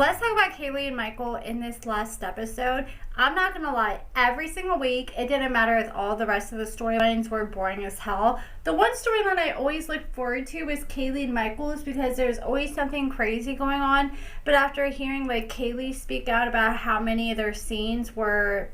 let's talk about Kayleigh and Michael in this last episode. I'm not gonna lie, every single week, it didn't matter if all the rest of the storylines were boring as hell. The one storyline I always look forward to is Kayleigh and Michael's, because there's always something crazy going on. But after hearing like Kayleigh speak out about how many of their scenes were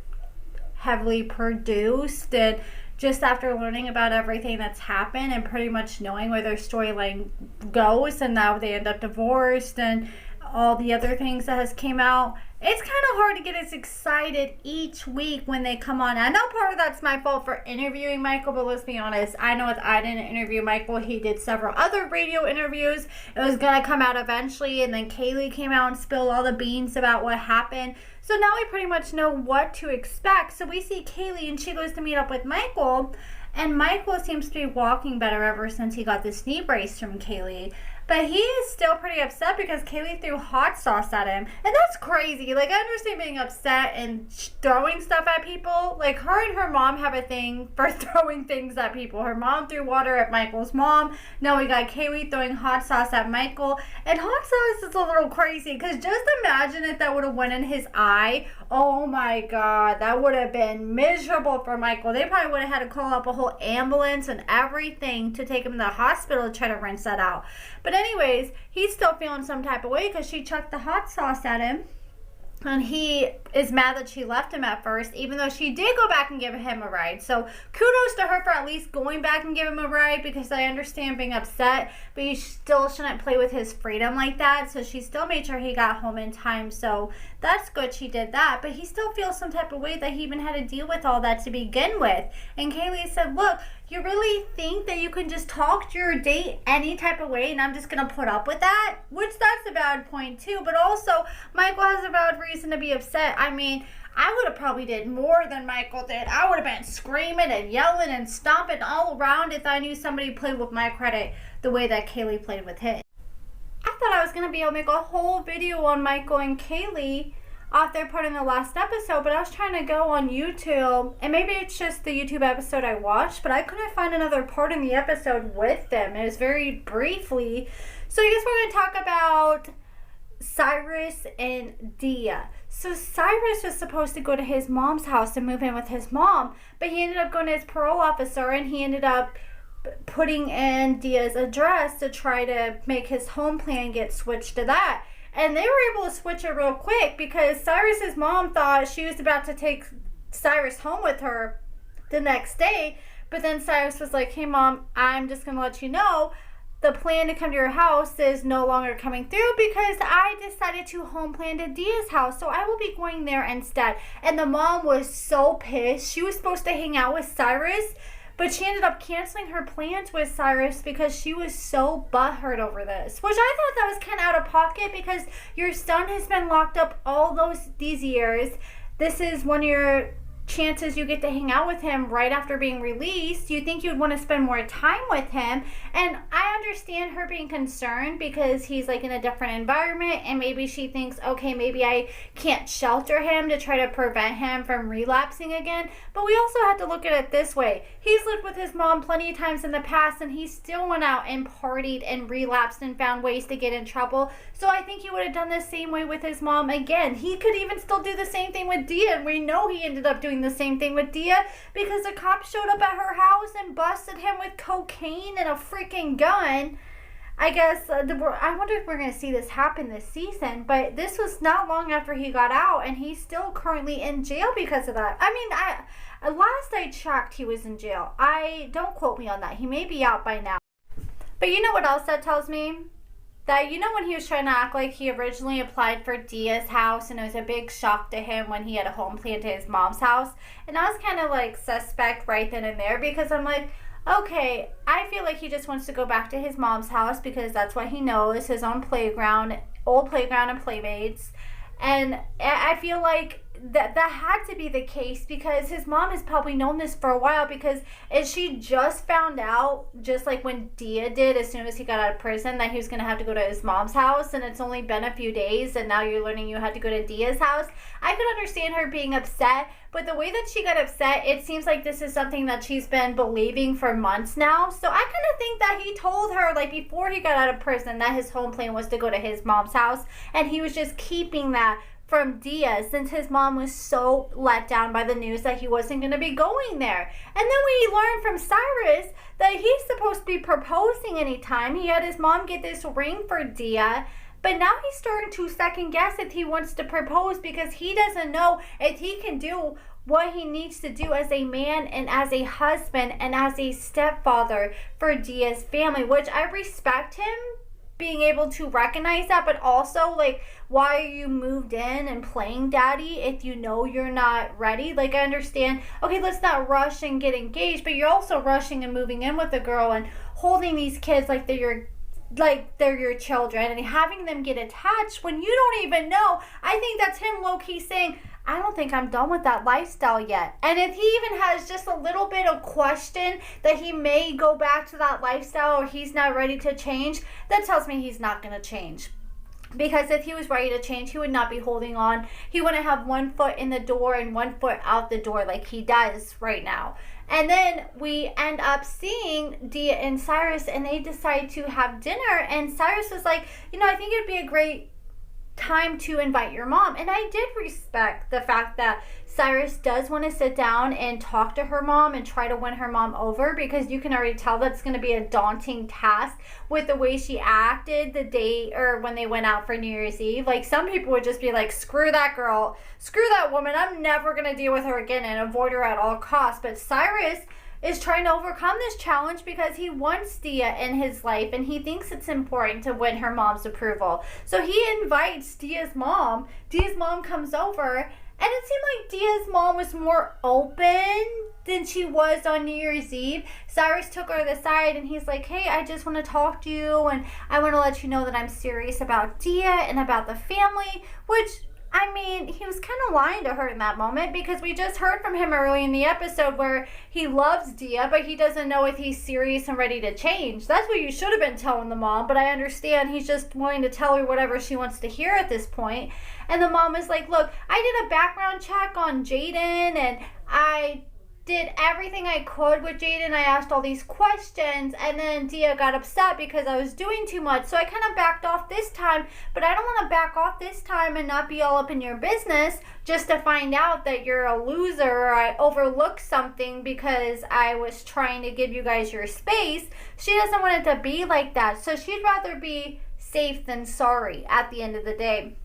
heavily produced, and just after learning about everything that's happened and pretty much knowing where their storyline goes, and now they end up divorced and all the other things that has came out, it's kind of hard to get as excited each week when they come on. I know part of that's my fault for interviewing Michael, but let's be honest, I know if I didn't interview Michael, he did several other radio interviews. It was going to come out eventually, and then Kayleigh came out and spilled all the beans about what happened. So now we pretty much know what to expect. So we see Kayleigh, and she goes to meet up with Michael, and Michael seems to be walking better ever since he got this knee brace from Kayleigh. But he is still pretty upset because Kayleigh threw hot sauce at him. And that's crazy. Like, I understand being upset and throwing stuff at people. Like, her and her mom have a thing for throwing things at people. Her mom threw water at Michael's mom. Now we got Kayleigh throwing hot sauce at Michael. And hot sauce is a little crazy, because just imagine if that would have went in his eye. Oh my God, that would have been miserable for Michael. They probably would have had to call up a whole ambulance and everything to take him to the hospital to try to rinse that out. But anyways, he's still feeling some type of way because she chucked the hot sauce at him. And he is mad that she left him at first, even though she did go back and give him a ride. So kudos to her for at least going back and giving him a ride, because I understand being upset, but you still shouldn't play with his freedom like that. So she still made sure he got home in time. So that's good she did that. But he still feels some type of way that he even had to deal with all that to begin with. And Kayleigh said, look, you really think that you can just talk to your date any type of way and I'm just going to put up with that? Which that's a valid point too. But also, Michael has a valid reason to be upset. I mean, I would have probably did more than Michael did. I would have been screaming and yelling and stomping all around if I knew somebody played with my credit the way that Kayleigh played with his. I thought I was going to be able to make a whole video on Michael and Kayleigh off their part in the last episode, but I was trying to go on YouTube, and maybe it's just the YouTube episode I watched, but I couldn't find another part in the episode with them. It was very briefly. So I guess we're going to talk about Cyrus and Dia. So Cyrus was supposed to go to his mom's house and move in with his mom, but he ended up going to his parole officer, and he ended up putting in Dia's address to try to make his home plan get switched to that. And they were able to switch it real quick, because Cyrus's mom thought she was about to take Cyrus home with her the next day. But then Cyrus was like, hey mom, I'm just going to let you know the plan to come to your house is no longer coming through, because I decided to home plan to Dia's house. So I will be going there instead. And the mom was so pissed. She was supposed to hang out with Cyrus, but she ended up canceling her plans with Cyrus because she was so butthurt over this. Which I thought that was kind of out of pocket, because your son has been locked up all these years. This is one of your chances you get to hang out with him right after being released. You think you'd want to spend more time with him. And I understand her being concerned because he's like in a different environment, and maybe she thinks, okay, maybe I can't shelter him to try to prevent him from relapsing again. But we also have to look at it this way. He's lived with his mom plenty of times in the past, and he still went out and partied and relapsed and found ways to get in trouble. So I think he would have done the same way with his mom again. He could even still do the same thing with Dia, and we know he ended up doing the same thing with Dia, because the cops showed up at her house and busted him with cocaine and a freaking gun. I guess, I wonder if we're going to see this happen this season, but this was not long after he got out, and he's still currently in jail because of that. I mean, last I checked, he was in jail. Don't quote me on that. He may be out by now. But you know what else that tells me? That, you know, when he was trying to act like he originally applied for Dia's house, and it was a big shock to him when he had a home plan to his mom's house, and I was kind of like suspect right then and there, because I'm like, okay, I feel like he just wants to go back to his mom's house because that's what he knows, his own playground, old playground and playmates. And I feel like that had to be the case, because his mom has probably known this for a while, because she just found out, just like when Dia did as soon as he got out of prison, that he was going to have to go to his mom's house, and it's only been a few days and now you're learning you had to go to Dia's house. I could understand her being upset, but the way that she got upset, it seems like this is something that she's been believing for months now. So I kind of think that he told her, like, before he got out of prison, that his home plan was to go to his mom's house, and he was just keeping that from Dia, since his mom was so let down by the news that he wasn't going to be going there. And then we learned from Cyrus that he's supposed to be proposing anytime. He had his mom get this ring for Dia, but now he's starting to second guess if he wants to propose, because he doesn't know if he can do what he needs to do as a man and as a husband and as a stepfather for Dia's family, which I respect him being able to recognize that, but also, like, why are you moved in and playing daddy if you know you're not ready? Like, I understand, okay, let's not rush and get engaged, but you're also rushing and moving in with a girl and holding these kids like they're your children and having them get attached when you don't even know. I think that's him low-key saying, I don't think I'm done with that lifestyle yet. And if he even has just a little bit of question that he may go back to that lifestyle or he's not ready to change, that tells me he's not going to change. Because if he was ready to change, he would not be holding on. He wouldn't have one foot in the door and one foot out the door like he does right now. And then we end up seeing Dia and Cyrus, and they decide to have dinner. And Cyrus is like, I think it'd be a great time to invite your mom. And I did respect the fact that Cyrus does want to sit down and talk to her mom and try to win her mom over, because you can already tell that's going to be a daunting task with the way she acted the day or when they went out for New Year's Eve. Like, some people would just be like, screw that girl, screw that woman, I'm never going to deal with her again, and avoid her at all costs. But Cyrus is trying to overcome this challenge because he wants Dia in his life, and he thinks it's important to win her mom's approval. So he invites Dia's mom. Dia's mom comes over, and it seemed like Dia's mom was more open than she was on New Year's Eve. Cyrus took her to the side, and he's like, hey, I just want to talk to you, and I want to let you know that I'm serious about Dia and about the family, which, I mean, he was kind of lying to her in that moment, because we just heard from him early in the episode where he loves Dia, but he doesn't know if he's serious and ready to change. That's what you should have been telling the mom, but I understand he's just wanting to tell her whatever she wants to hear at this point. And the mom is like, look, I did a background check on Jaden, and I did everything I could with Jaden. I asked all these questions, and then Dia got upset because I was doing too much, so I kind of backed off this time. But I don't want to back off this time and not be all up in your business just to find out that you're a loser or I overlooked something because I was trying to give you guys your space. She doesn't want it to be like that, so she'd rather be safe than sorry at the end of the day.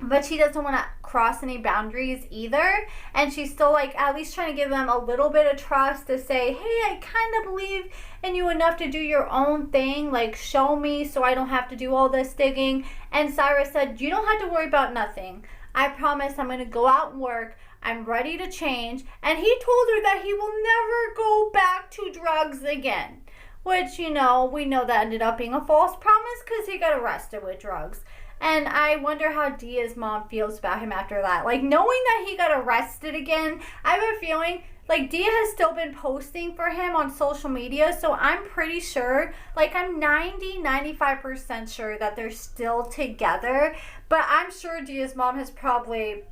But she doesn't want to cross any boundaries either. And she's still, like, at least trying to give them a little bit of trust to say, hey, I kind of believe in you enough to do your own thing. Like, show me so I don't have to do all this digging. And Cyrus said, you don't have to worry about nothing. I promise I'm going to go out and work. I'm ready to change. And he told her that he will never go back to drugs again. Which, we know that ended up being a false promise because he got arrested with drugs. And I wonder how Dia's mom feels about him after that. Like, knowing that he got arrested again, I have a feeling, like, Dia has still been posting for him on social media. So I'm pretty sure, like, I'm 95% sure that they're still together. But I'm sure Dia's mom has probably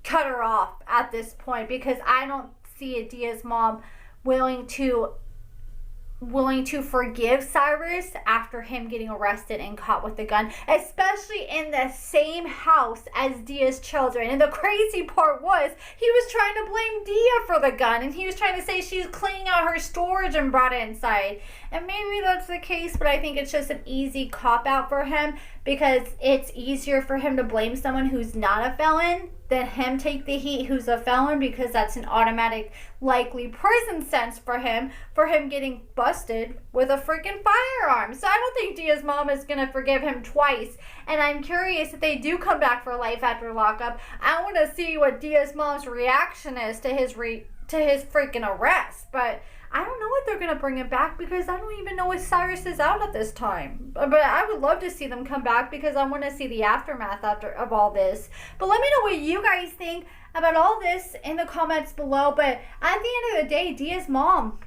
cut her off at this point, because I don't see Dia's mom willing to forgive Cyrus after him getting arrested and caught with a gun, especially in the same house as Dia's children. And the crazy part was, he was trying to blame Dia for the gun, and he was trying to say she was cleaning out her storage and brought it inside. And maybe that's the case, but I think it's just an easy cop-out for him, because it's easier for him to blame someone who's not a felon than him take the heat who's a felon, because that's an automatic likely prison sentence for him getting busted with a freaking firearm. So I don't think Dia's mom is going to forgive him twice. And I'm curious if they do come back for life after lockup. I want to see what Dia's mom's reaction is to his freaking arrest. But I don't know if they're going to bring him back, because I don't even know if Cyrus is out at this time. But I would love to see them come back, because I want to see the aftermath of all this. But let me know what you guys think. about all this in the comments below. But at the end of the day, Dia's mom,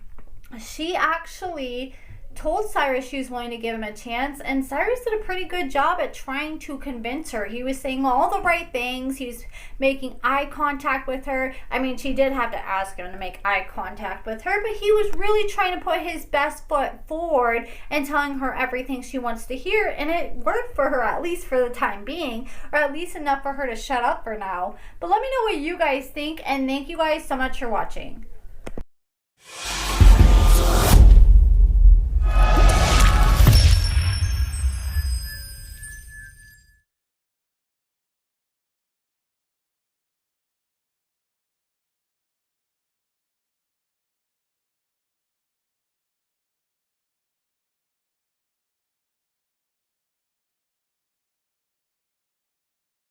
she actually told Cyrus she was willing to give him a chance, and Cyrus did a pretty good job at trying to convince her. He was saying all the right things. He was making eye contact with her. I mean, she did have to ask him to make eye contact with her, but he was really trying to put his best foot forward and telling her everything she wants to hear, and it worked for her, at least for the time being, or at least enough for her to shut up for now. But let me know what you guys think, and thank you guys so much for watching.